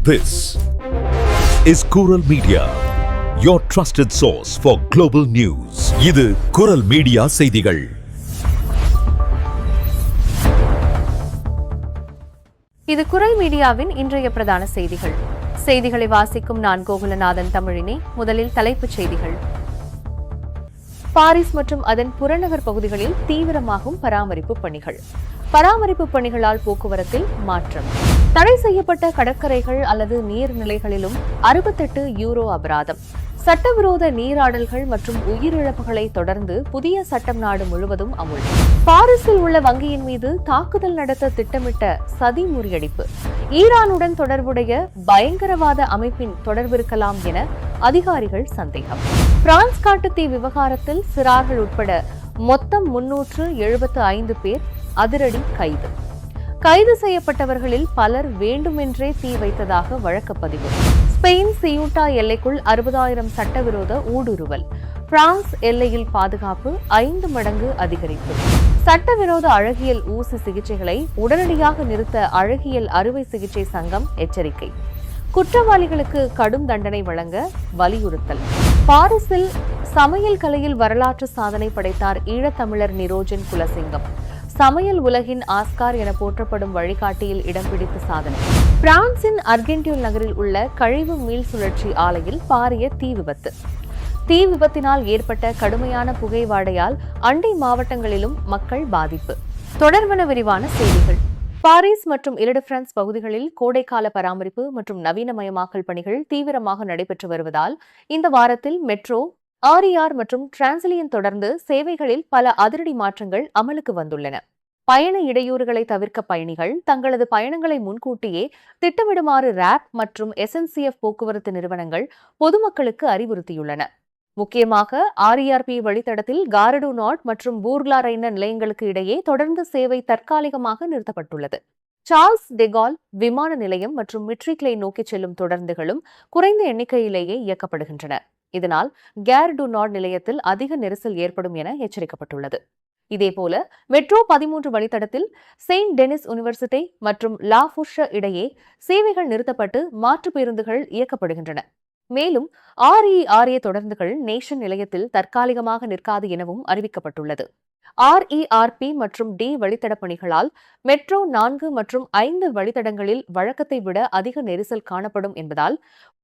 This is Kural Media, your trusted source for global news. இது குரல் media செய்திகள். இது குரல் மீடியாவின் இன்றைய பிரதான செய்திகள். செய்திகளை வாசிக்கும் நான் கோகுலநாதன் தமிழினி. முதலில் தலைப்புச் செய்திகள். பாரிஸ் மற்றும் அதன் புறநகர் பகுதிகளில் தீவிரமாகும் பராமரிப்பு பணிகள். பராமரிப்பு பணிகளால் போக்குவரத்தில் மாற்றம். தடை செய்யப்பட்ட கடற்கரைகள் அல்லது நீர்நிலைகளிலும் 68 யூரோ அபராதம். சட்டவிரோத நீராடல்கள் மற்றும் உயிரிழப்புகளை தொடர்ந்து புதிய சட்டம் நாடு முழுவதும் அமுல். பாரிஸில் உள்ள வங்கியின் மீது தாக்குதல் நடத்த திட்டமிட்ட சதி முறியடிப்பு. ஈரானுடன் தொடர்புடைய பயங்கரவாத அமைப்பின் தொடர்பிருக்கலாம் என அதிகாரிகள் சந்தேகம். பிரான்ஸ் காட்டுத்தீ விவகாரத்தில் சிறார்கள் உட்பட மொத்தம் 375 பேர் அதிரடி கைது. கைது செய்யப்பட்டவர்களில் பலர் வேண்டுமென்றே தீ வைத்ததாக வழக்குப்பதிவு. ஸ்பெயின் சியூட்டா எல்லைக்குள் 60,000 சட்டவிரோத ஊடுருவல். பிரான்ஸ் எல்லையில் பாதுகாப்பு 5 மடங்கு அதிகரிப்பு. சட்டவிரோத அழகியல் ஊசி சிகிச்சைகளை உடனடியாக நிறுத்த அழகியல் அறுவை சிகிச்சை சங்கம் எச்சரிக்கை. குற்றவாளிகளுக்கு கடும் தண்டனை வழங்க வலியுறுத்தல். பாரிஸில் சமையல் கலையில் வரலாற்று சாதனை படைத்தார் ஈழத்தமிழர் நிரோஜன் குலசிங்கம். சமையல் உலகின் ஆஸ்கார் என போற்றப்படும் வழிகாட்டியில் இடம் பிடித்த சாதனை. பிரான்சின் அர்கென்டியூல் நகரில் உள்ள கழிவு மீள் சுழற்சி ஆலையில் பாரிய தீ விபத்து. தீ விபத்தினால் ஏற்பட்ட கடுமையான புகை வாடையால் அண்டை மாவட்டங்களிலும் மக்கள் பாதிப்பு. தொடர்பான விரிவான செய்திகள். பாரிஸ் மற்றும் இல-டி-பிரான்ஸ் பகுதிகளில் கோடைக்கால பராமரிப்பு மற்றும் நவீனமயமாக்கல் பணிகள் தீவிரமாக நடைபெற்று வருவதால் இந்த வாரத்தில் மெட்ரோ, RER மற்றும் டிரான்சிலியன் தொடர்ந்து சேவைகளில் பல அதிரடி மாற்றங்கள் அமலுக்கு வந்துள்ளன. பயண இடையூறுகளை தவிர்க்க பயணிகள் தங்களது பயணங்களை முன்கூட்டியே திட்டமிடுமாறு ராப் மற்றும் SNCF போக்குவரத்து நிறுவனங்கள் பொதுமக்களுக்கு அறிவுறுத்தியுள்ளன. முக்கியமாக RERP வழித்தடத்தில் கார் டு நார்ட் மற்றும் பூர்க்லா ரைன நிலையங்களுக்கு இடையே தொடர்ந்து சேவை தற்காலிகமாக நிறுத்தப்பட்டுள்ளது. சார்ல்ஸ் டெகால் விமான நிலையம் மற்றும் மிட்ரிக்லை நோக்கி செல்லும் தொடர்ந்துகளும் குறைந்த எண்ணிக்கையிலேயே இயக்கப்படுகின்றன. இதனால் கேர் டு நார்ட் நிலையத்தில் அதிக நெரிசல் ஏற்படும் என எச்சரிக்கப்பட்டுள்ளது. இதேபோல மெட்ரோ 13 வழித்தடத்தில் செயின்ட் டெனிஸ் யூனிவர்சிட்டி மற்றும் லா ஃபுர்ஷ இடையே சேவைகள் நிறுத்தப்பட்டு மாற்று பேருந்துகள் இயக்கப்படுகின்றன. மேலும் RERA தொடர்ந்துகள் நேஷன் நிலையத்தில் தற்காலிகமாக நிற்காது எனவும் அறிவிக்கப்பட்டுள்ளது. RERP மற்றும் D வழித்தட பணிகளால் மெட்ரோ 4 மற்றும் 5 வழித்தடங்களில் வழக்கத்தை விட அதிக நெரிசல் காணப்படும் என்பதால்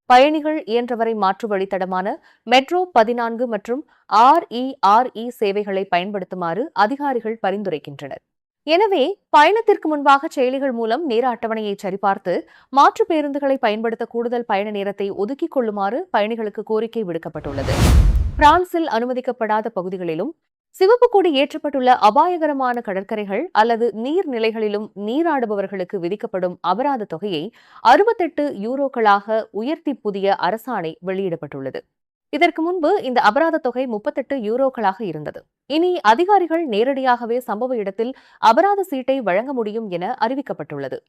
பயணிகள் இயன்றவரை மாற்று வழித்தடமான மெட்ரோ 14 மற்றும் RERE சேவைகளை பயன்படுத்துமாறு அதிகாரிகள் பரிந்துரைக்கின்றனர். எனவே பயணத்திற்கு முன்பாக செயலிகள் மூலம் நேர அட்டவணையை சரிபார்த்து மாற்று பேருந்துகளை பயன்படுத்த கூடுதல் பயண நேரத்தை ஒதுக்கிக் கொள்ளுமாறு பயணிகளுக்கு கோரிக்கை விடுக்கப்பட்டுள்ளது. பிரான்சில் அனுமதிக்கப்படாத பகுதிகளிலும் சிவப்பு கொடி ஏற்றப்பட்டுள்ள அபாயகரமான கடற்கரைகள் அல்லது நீர்நிலைகளிலும் நீராடுபவர்களுக்கு விதிக்கப்படும் அபராத தொகையை 68 யூரோக்களாக உயர்த்தி புதிய அரசாணை வெளியிடப்பட்டுள்ளது. இதற்கு முன்பு இந்த அபராத தொகை 38 யூரோக்களாக இருந்தது. இனி அதிகாரிகள் நேரடியாகவே சம்பவ இடத்தில் அபராத சீட்டை வழங்க முடியும் என அறிவிக்கப்பட்டுள்ளது.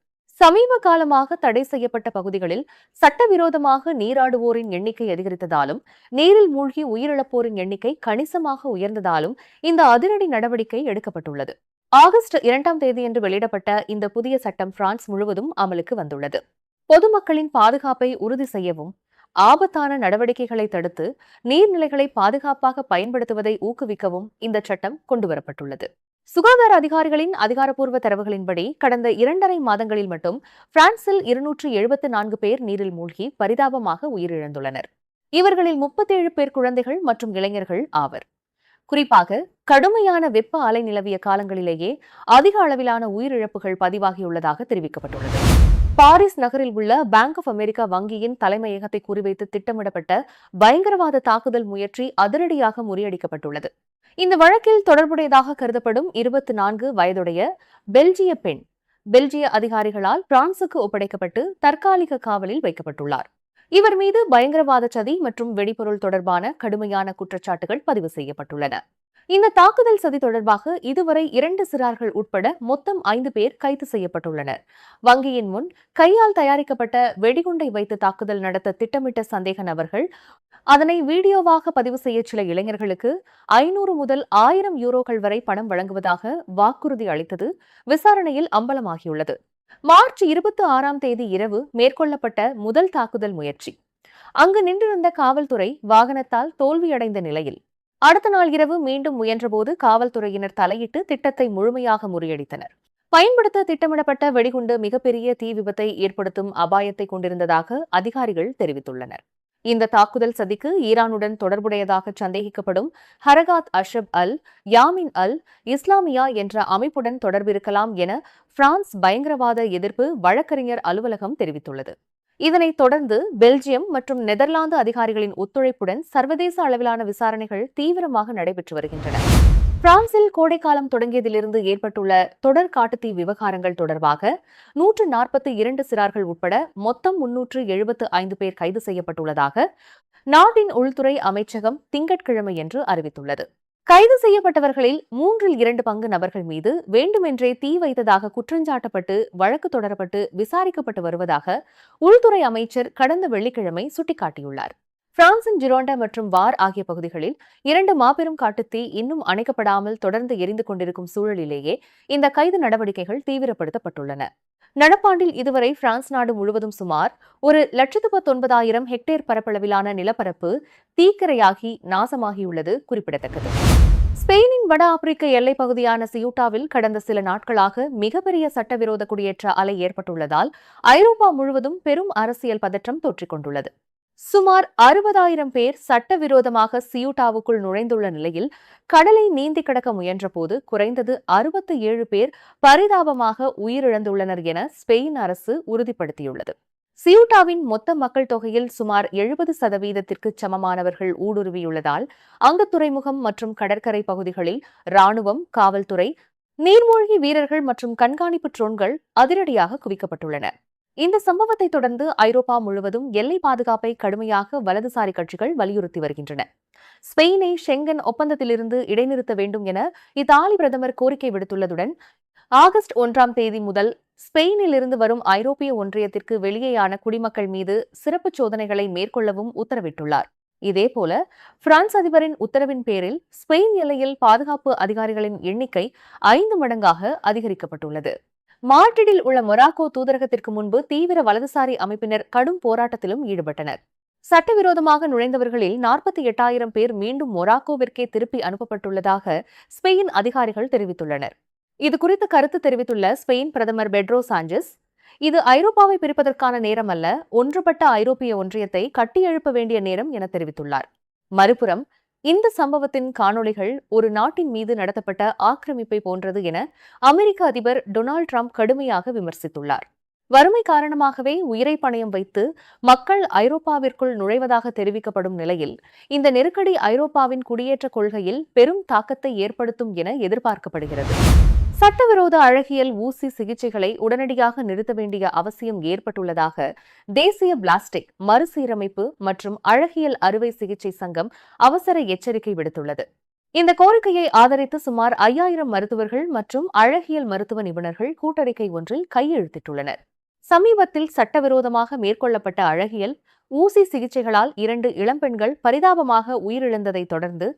சமீப காலமாக தடை செய்யப்பட்ட பகுதிகளில் சட்டவிரோதமாக நீராடுவோரின் எண்ணிக்கை அதிகரித்ததாலும் நீரில் மூழ்கி உயிரிழப்போரின் எண்ணிக்கை கணிசமாக உயர்ந்ததாலும் இந்த அதிரடி நடவடிக்கை எடுக்கப்பட்டுள்ளது. ஆகஸ்ட் 2ஆம் தேதியன்று வெளியிடப்பட்ட இந்த புதிய சட்டம் பிரான்ஸ் முழுவதும் அமலுக்கு வந்துள்ளது. பொதுமக்களின் பாதுகாப்பை உறுதி செய்யவும் ஆபத்தான நடவடிக்கைகளை தடுத்து நீர்நிலைகளை பாதுகாப்பாக பயன்படுத்துவதை ஊக்குவிக்கவும் இந்த சட்டம் கொண்டுவரப்பட்டுள்ளது. சுகாதார அதிகாரிகளின் அதிகாரப்பூர்வ தரவுகளின்படி கடந்த 2.5 மாதங்களில் மட்டும் பிரான்சில் 274 பேர் நீரில் மூழ்கி பரிதாபமாக உயிரிழந்துள்ளனர். இவர்களில் 37 பேர் குழந்தைகள் மற்றும் இளைஞர்கள் ஆவர். குறிப்பாக கடுமையான வெப்ப அலை நிலவிய காலங்களிலேயே அதிக அளவிலான உயிரிழப்புகள் பதிவாகியுள்ளதாக தெரிவிக்கப்பட்டுள்ளது. பாரிஸ் நகரில் உள்ள பேங்க் ஆஃப் அமெரிக்கா வங்கியின் தலைமையகத்தை குறிவைத்து திட்டமிடப்பட்ட பயங்கரவாத தாக்குதல் முயற்சி அதிரடியாக முறியடிக்கப்பட்டுள்ளது. இந்த வழக்கில் தொடர்புடையதாக கருதப்படும் 24 வயதுடைய பெல்ஜிய பெண் பெல்ஜிய அதிகாரிகளால் பிரான்சுக்கு ஒப்படைக்கப்பட்டு தற்காலிக காவலில் வைக்கப்பட்டுள்ளார். இவர் மீது பயங்கரவாத சதி மற்றும் வெடிபொருள் தொடர்பான கடுமையான குற்றச்சாட்டுகள் பதிவு செய்யப்பட்டுள்ளன. இந்த தாக்குதல் சதி தொடர்பாக இதுவரை 2 சிறார்கள் உட்பட மொத்தம் 5 பேர் கைது செய்யப்பட்டுள்ளனர். வங்கியின் முன் கையால் தயாரிக்கப்பட்ட வெடிகுண்டை வைத்து தாக்குதல் நடத்த திட்டமிட்ட சந்தேக நபர்கள் அதனை வீடியோவாக பதிவு செய்ய சில இளைஞர்களுக்கு 500 முதல் 1000 யூரோக்கள் வரை பணம் வழங்குவதாக வாக்குறுதி அளித்தது விசாரணையில் அம்பலமாகியுள்ளது. மார்ச் 26ஆம் தேதி இரவு மேற்கொள்ளப்பட்ட முதல் தாக்குதல் முயற்சி. அங்கு நின்றிருந்த காவல்துறை வாகனத்தால் தோல்வியடைந்த நிலையில் அடுத்த நாள் இரவு மீண்டும் முயன்றபோது காவல்துறையினர் தலையிட்டு திட்டத்தை முழுமையாக முறியடித்தனர். பயன்படுத்த திட்டமிடப்பட்ட வெடிகுண்டு மிகப்பெரிய தீ விபத்தை ஏற்படுத்தும் அபாயத்தை கொண்டிருந்ததாக அதிகாரிகள் தெரிவித்துள்ளனர். இந்த தாக்குதல் சதிக்கு ஈரானுடன் தொடர்புடையதாக சந்தேகிக்கப்படும் ஹரகாத் அஷப் அல் யாமின் அல் இஸ்லாமியா என்ற அமைப்புடன் தொடர்பிருக்கலாம் என பிரான்ஸ் பயங்கரவாத எதிர்ப்பு வழக்கறிஞர் அலுவலகம் தெரிவித்துள்ளது. இதனைத் தொடர்ந்து பெல்ஜியம் மற்றும் நெதர்லாந்து அதிகாரிகளின் ஒத்துழைப்புடன் சர்வதேச அளவிலான விசாரணைகள் தீவிரமாக நடைபெற்று வருகின்றன. பிரான்சில் கோடைக்காலம் தொடங்கியதிலிருந்து ஏற்பட்டுள்ள தொடர் காட்டுத்தீ விவகாரங்கள் தொடர்பாக 142 சிறார்கள் உட்பட மொத்தம் 375 பேர் கைது செய்யப்பட்டுள்ளதாக நாட்டின் உள்துறை அமைச்சகம் திங்கட்கிழமையன்று அறிவித்துள்ளது. கைது செய்யப்பட்டவர்களில் 2 பங்கு நபர்கள் மீது வேண்டுமென்றே தீ வைத்ததாக குற்றஞ்சாட்டப்பட்டு வழக்கு தொடரப்பட்டு விசாரிக்கப்பட்டு வருவதாக உள்துறை அமைச்சர் கடந்த வெள்ளிக்கிழமை சுட்டிக்காட்டியுள்ளார். பிரான்சின் ஜிரோண்டா மற்றும் வார் ஆகிய பகுதிகளில் 2 மாபெரும் காட்டுத்தீ இன்னும் அணைக்கப்படாமல் தொடர்ந்து எரிந்து கொண்டிருக்கும் சூழலிலேயே இந்த கைது நடவடிக்கைகள் தீவிரப்படுத்தப்பட்டுள்ளன. நடப்பாண்டில் இதுவரை பிரான்ஸ் நாடு முழுவதும் சுமார் 1,19,000 ஹெக்டேர் பரப்பளவிலான நிலப்பரப்பு தீக்கிரையாகி நாசமாகியுள்ளது குறிப்பிடத்தக்கது. ஸ்பெயினின் வட ஆப்பிரிக்க எல்லைப் பகுதியான சியூட்டாவில் கடந்த சில நாட்களாக மிகப்பெரிய சட்டவிரோத குடியேற்ற அலை ஏற்பட்டுள்ளதால் ஐரோப்பா முழுவதும் பெரும் அரசியல் பதற்றம் தொற்றிக் கொண்டுள்ளது. சுமார் 60,000 பேர் சட்டவிரோதமாக சியூட்டாவுக்குள் நுழைந்துள்ள நிலையில் கடலை நீந்தி கடக்க முயன்றபோது குறைந்தது 67 பேர் பரிதாபமாக உயிரிழந்துள்ளனர் என ஸ்பெயின் அரசு உறுதிப்படுத்தியுள்ளது. சியூட்டாவின் மொத்த மக்கள் தொகையில் சுமார் 70% சமமானவர்கள் ஊடுருவியுள்ளதால் அங்கு துறைமுகம் மற்றும் கடற்கரை பகுதிகளில் ராணுவம், காவல்துறை, நீர்மூழ்கி வீரர்கள் மற்றும் கண்காணிப்பு ட்ரோன்கள் அதிரடியாக குவிக்கப்பட்டுள்ளன. இந்த சம்பவத்தை தொடர்ந்து ஐரோப்பா முழுவதும் எல்லை பாதுகாப்பை கடுமையாக வலதுசாரி கட்சிகள் வலியுறுத்தி வருகின்றன. ஸ்பெயினை ஷெங்கன் ஒப்பந்தத்திலிருந்து இடைநிறுத்த வேண்டும் என இத்தாலி பிரதமர் கோரிக்கை விடுத்துள்ளதுடன் ஆகஸ்ட் 1ஆம் தேதி முதல் ஸ்பெயினிலிருந்து வரும் ஐரோப்பிய ஒன்றியத்திற்கு வெளியேயான குடிமக்கள் மீது சிறப்பு சோதனைகளை மேற்கொள்ளவும் உத்தரவிட்டுள்ளார். இதேபோல பிரான்ஸ் அதிபரின் உத்தரவின் பேரில் ஸ்பெயின் எல்லையில் பாதுகாப்பு அதிகாரிகளின் எண்ணிக்கை 5 மடங்காக அதிகரிக்கப்பட்டுள்ளது. மாட்ரிடில் உள்ள மொராக்கோ தூதரகத்திற்கு முன்பு தீவிர வலதுசாரி அமைப்பினர் கடும் போராட்டத்திலும் ஈடுபட்டனர். சட்டவிரோதமாக நுழைந்தவர்களில் 48,000 பேர் மீண்டும் மொராக்கோவிற்கே திருப்பி அனுப்பப்பட்டுள்ளதாக ஸ்பெயின் அதிகாரிகள் தெரிவித்துள்ளனர். இதுகுறித்து கருத்து தெரிவித்துள்ள ஸ்பெயின் பிரதமர் பெட்ரோ சாஞ்சஸ், இது ஐரோப்பாவை பிரிப்பதற்கான நேரம் அல்ல, ஒன்றுபட்ட ஐரோப்பிய ஒன்றியத்தை கட்டியெழுப்ப வேண்டிய நேரம் என தெரிவித்துள்ளார். மறுபுறம் இந்த சம்பவத்தின் காணொளிகள் ஒரு நாட்டின் மீது நடத்தப்பட்ட ஆக்கிரமிப்பை போன்றது என அமெரிக்க அதிபர் டொனால்டு டிரம்ப் கடுமையாக விமர்சித்துள்ளார். வறுமை காரணமாகவே உயிரை பணயம் வைத்து மக்கள் ஐரோப்பாவிற்குள் நுழைவதாக தெரிவிக்கப்படும் நிலையில் இந்த நெருக்கடி ஐரோப்பாவின் குடியேற்ற கொள்கையில் பெரும் தாக்கத்தை ஏற்படுத்தும் என எதிர்பார்க்கப்படுகிறது. சட்டவிரோத அழகியல் ஊசி சிகிச்சைகளை உடனடியாக நிறுத்த வேண்டிய அவசியம் ஏற்பட்டுள்ளதாக தேசிய பிளாஸ்டிக் மறுசீரமைப்பு மற்றும் அழகியல் அறுவை சிகிச்சை சங்கம் அவசர எச்சரிக்கை விடுத்துள்ளது. இந்த கோரிக்கையை ஆதரித்து சுமார் 5,000 மருத்துவர்கள் மற்றும் அழகியல் மருத்துவ நிபுணர்கள் கூட்டறிக்கை ஒன்றில் கையெழுத்திட்டுள்ளனர். சமீபத்தில் சட்டவிரோதமாக மேற்கொள்ளப்பட்ட அழகியல் ஊசி சிகிச்சைகளால் 2 இளம்பெண்கள் பரிதாபமாக உயிரிழந்ததை தொடர்ந்து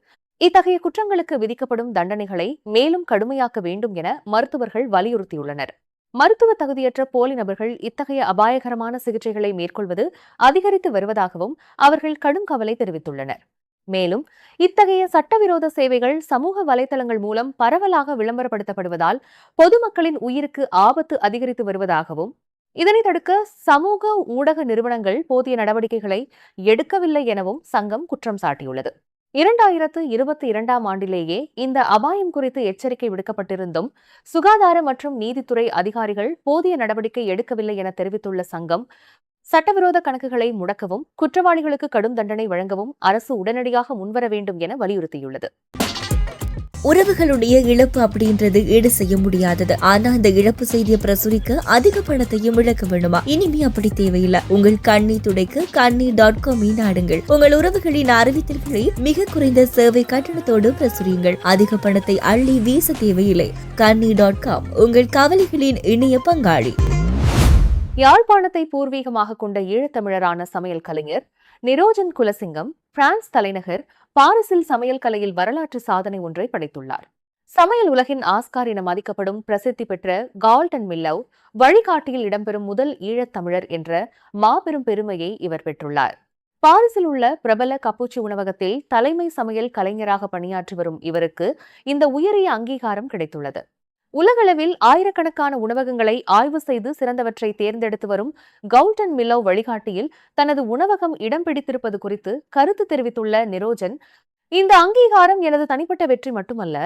இத்தகைய குற்றங்களுக்கு விதிக்கப்படும் தண்டனைகளை மேலும் கடுமையாக்க வேண்டும் என மருத்துவர்கள் வலியுறுத்தியுள்ளனர். மருத்துவ தகுதியற்ற போலி நபர்கள் இத்தகைய அபாயகரமான சிகிச்சைகளை மேற்கொள்வது அதிகரித்து வருவதாகவும் அவர்கள் கடும் கவலை தெரிவித்துள்ளனர். மேலும் இத்தகைய சட்டவிரோத சேவைகள் சமூக வலைதளங்கள் மூலம் பரவலாக விளம்பரப்படுத்தப்படுவதால் பொதுமக்களின் உயிருக்கு ஆபத்து அதிகரித்து வருவதாகவும் இதனை தடுக்க சமூக ஊடக நிறுவனங்கள் போதிய நடவடிக்கைகளை எடுக்கவில்லை எனவும் சங்கம் குற்றம் சாட்டியுள்ளது. 2022ஆம் ஆண்டிலேயே இந்த அபாயம் குறித்து எச்சரிக்கை விடுக்கப்பட்டிருந்தும் சுகாதார மற்றும் நீதித்துறை அதிகாரிகள் போதிய நடவடிக்கை எடுக்கவில்லை என தெரிவித்துள்ள சங்கம், சட்டவிரோத கணக்குகளை முடக்கவும் குற்றவாளிகளுக்கு கடும் தண்டனை வழங்கவும் அரசு உடனடியாக முன்வர வேண்டும் என வலியுறுத்தியுள்ளது. உறவுகளுடைய இழப்பு அப்படின்றது ஈடு செய்ய முடியாதது. ஆனா அந்த இழப்பு செய்தியை பிரசுரிக்க அதிக பணத்தையும் இழக்க வேண்டுமா? இனிமே அப்படி தேவையில்லை. உங்கள் கண்ணீர் துடைக்க kannee.com நாடுங்கள். உங்கள் உறவுகளின் அறிவித்தல்களை மிக குறைந்த சேவை கட்டணத்தோடு பிரசுரியுங்கள். அதிக பணத்தை அள்ளி வீச தேவையில்லை. kannee.com உங்கள் கவலைகளின் இணைய பங்காளி. யாழ்ப்பாணத்தை பூர்வீகமாக கொண்ட ஈழத்தமிழரான சமையல் கலைஞர் நிரோஜன் குலசிங்கம் பிரான்ஸ் தலைநகர் பாரிஸில் சமையல் கலையில் வரலாற்று சாதனை ஒன்றை படைத்துள்ளார். சமையல் உலகின் ஆஸ்கார் என மதிக்கப்படும் பிரசித்தி பெற்ற கால்டன் மில்லவ் வழிகாட்டியில் இடம்பெறும் முதல் ஈழத்தமிழர் என்ற மாபெரும் பெருமையை இவர் பெற்றுள்ளார். பாரிஸில் உள்ள பிரபல கப்பூச்சி உணவகத்தில் தலைமை சமையல் கலைஞராக பணியாற்றி வரும் இவருக்கு இந்த உயரிய அங்கீகாரம் கிடைத்துள்ளது. உலகளவில் ஆயிரக்கணக்கான உணவகங்களை ஆய்வு செய்து சிறந்தவற்றை தேர்ந்தெடுத்து வரும் கவுல்டன் மில்லவ் வழிகாட்டியில் தனது உணவகம் இடம் பிடித்திருப்பது குறித்து கருத்து தெரிவித்துள்ள நிரோஜன், இந்த அங்கீகாரம் எனது தனிப்பட்ட வெற்றி மட்டுமல்ல,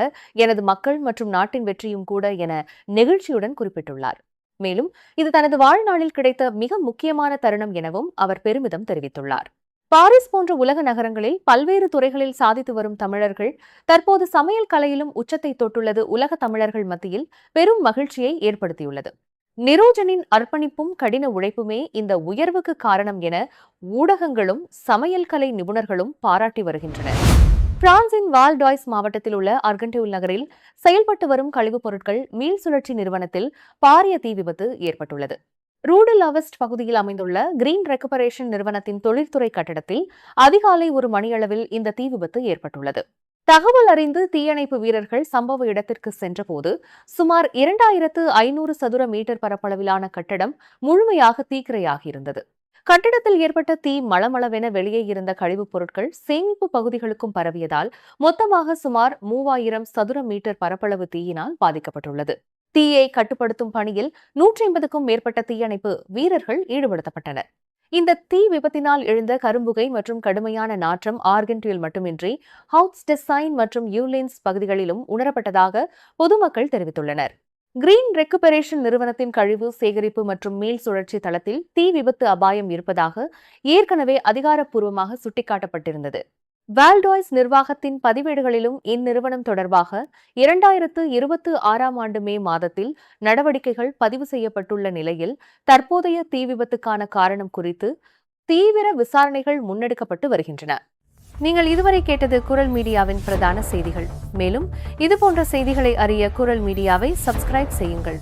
எனது மக்கள் மற்றும் நாட்டின் வெற்றியும் கூட என நெகிழ்ச்சியுடன் குறிப்பிட்டுள்ளார். மேலும் இது தனது வாழ்நாளில் கிடைத்த மிக முக்கியமான தருணம் எனவும் அவர் பெருமிதம் தெரிவித்துள்ளார். பாரிஸ் போன்ற உலக நகரங்களில் பல்வேறு துறைகளில் சாதித்து வரும் தமிழர்கள் தற்போது சமையல் கலையிலும் உச்சத்தை தொட்டுள்ளது உலக தமிழர்கள் மத்தியில் பெரும் மகிழ்ச்சியை ஏற்படுத்தியுள்ளது. நிரோஜனின் அர்ப்பணிப்பும் கடின உழைப்புமே இந்த உயர்வுக்கு காரணம் என ஊடகங்களும் சமையல் கலை நிபுணர்களும் பாராட்டி வருகின்றனர். பிரான்சின் வால்டாய்ஸ் மாவட்டத்தில் உள்ள அர்கென்டவுல் நகரில் செயல்பட்டு வரும் கழிவுப் பொருட்கள் மீள் சுழற்சி நிறுவனத்தில் பாரிய தீ விபத்து ஏற்பட்டுள்ளது. ரூடு லவெஸ்ட் பகுதியில் அமைந்துள்ள கிரீன் ரெக்குபரேஷன் நிறுவனத்தின் தொழிற்துறை கட்டடத்தில் அதிகாலை 1 மணியளவில் இந்த தீ விபத்து ஏற்பட்டுள்ளது. தகவல் அறிந்து தீயணைப்பு வீரர்கள் சம்பவ இடத்திற்கு சென்றபோது சுமார் 2500 சதுர மீட்டர் பரப்பளவிலான கட்டடம் முழுமையாக தீக்கிரையாகியிருந்தது. கட்டிடத்தில் ஏற்பட்ட தீ மளமளவென வெளியே இருந்த கழிவுப் பொருட்கள் சேமிப்பு பகுதிகளுக்கும் பரவியதால் மொத்தமாக சுமார் 3000 சதுர மீட்டர் பரப்பளவு தீயினால் பாதிக்கப்பட்டுள்ளது. தீயை கட்டுப்படுத்தும் பணியில் 150க்கும் மேற்பட்ட தீயணைப்பு வீரர்கள் ஈடுபடுத்தப்பட்டனர். இந்த தீ விபத்தினால் எழுந்த கரும்புகை மற்றும் கடுமையான நாற்றம் ஆர்கென்டவுல் மட்டுமின்றி ஹவுட்ஸ்டெஸ்ஸைன் மற்றும் யூலின்ஸ் பகுதிகளிலும் உணரப்பட்டதாக பொதுமக்கள் தெரிவித்துள்ளனர். கிரீன் ரெக்குபரேஷன் நிறுவனத்தின் கழிவு சேகரிப்பு மற்றும் மீள் சுழற்சி தளத்தில் தீ விபத்து அபாயம் இருப்பதாக ஏற்கனவே அதிகாரப்பூர்வமாக சுட்டிக்காட்டப்பட்டிருந்தது. வால்டாய்ஸ் நிர்வாகத்தின் பதிவேடுகளிலும் இந்நிறுவனம் தொடர்பாக 2026ஆம் ஆண்டு மே மாதத்தில் நடவடிக்கைகள் பதிவு செய்யப்பட்டுள்ள நிலையில் தற்போதைய தீ விபத்துக்கான காரணம் குறித்து தீவிர விசாரணைகள் முன்னெடுக்கப்பட்டு வருகின்றன. நீங்கள் இதுவரை கேட்டது குரல் மீடியாவின் பிரதான செய்திகள். மேலும் இதுபோன்ற செய்திகளை அறிய குரல் மீடியாவை சப்ஸ்கிரைப் செய்யுங்கள்.